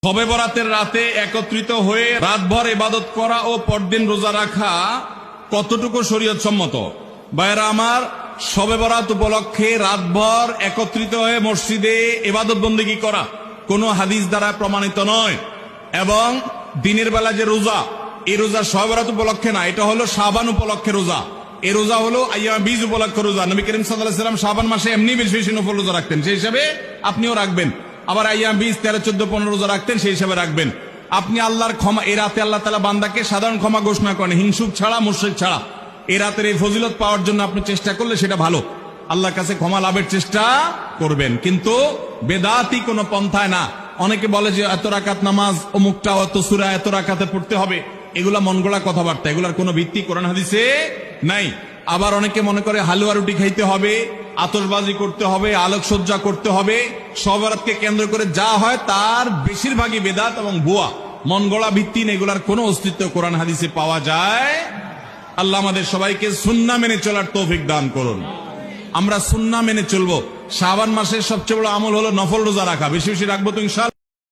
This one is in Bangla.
শবে বরাতের রাতে একত্রিত হয়ে রাতভর ইবাদত করা ও পরদিন রোজা রাখা কতটুকু শরীয়ত সম্মত? ভাইরা আমার, শবে বরাত উপলক্ষে রাতভর একত্রিত হয়ে মসজিদে ইবাদত বন্দেগী করা কোনো হাদিস দ্বারা প্রমাণিত নয়। এবং দিনের বেলা যে রোজা, এই রোজা শবে বরাত উপলক্ষে না, এটা হলো শাবান উপলক্ষে রোজা। এই রোজা হলো আইয়াম বীজ উপলক্ষে রোজা। নবী করিম সাল্লাল্লাহু আলাইহি ওয়াসাল্লাম শাবান মাসে এমনি বেশি বেশি নফল রোজা রাখতেন, সেই হিসাবে আপনিও রাখবেন। আবার আইয়াম 20, 13, 14, 15 রোজা রাখতেন, সেই হিসাবে রাখবেন। আপনি আল্লাহর ক্ষমা, এই রাতে আল্লাহ তাআলা বান্দাকে সাধারণ ক্ষমা ঘোষণা করেন, হিংসুক ছাড়া, মুশরিক ছাড়া। এই রাতের এই ফজিলত পাওয়ার জন্য আপনি চেষ্টা করলে সেটা ভালো, আল্লাহর কাছে ক্ষমা লাভের চেষ্টা করবেন, কিন্তু বেদাতি কোনো পন্থায় না। অনেকে বলে যে এত রাকাত নামাজ, অমুকটা অত সূরা এত রাকাতে পড়তে হবে, এগুলা মন গড়া কথাবার্তা, এগুলার কোনো ভিত্তি কোরআন হাদিসে নাই। আবার অনেকে মনে করে হালুয়া রুটি খাইতে হবে, আতশবাজি করতে হবে, আলোকসজ্জা করতে হবে। শবে বরাতকে কেন্দ্র করে যা হয় তার বেশিরভাগই বেদাত এবং ভুয়া, মন গড়া ভিত্তিহীন, এগুলার কোনো অস্তিত্ব কোরআন হাদিসে পাওয়া যায়। আল্লাহ আমাদের সবাইকে সুন্নাহ মেনে চলার তৌফিক দান করুন। আমরা সুন্নাহ মেনে চলবো। শাবান মাসের সবচেয়ে বড় আমল হলো নফল রোজা রাখা। বেশি বেশি রাখবো তো ইনশাআল্লাহ।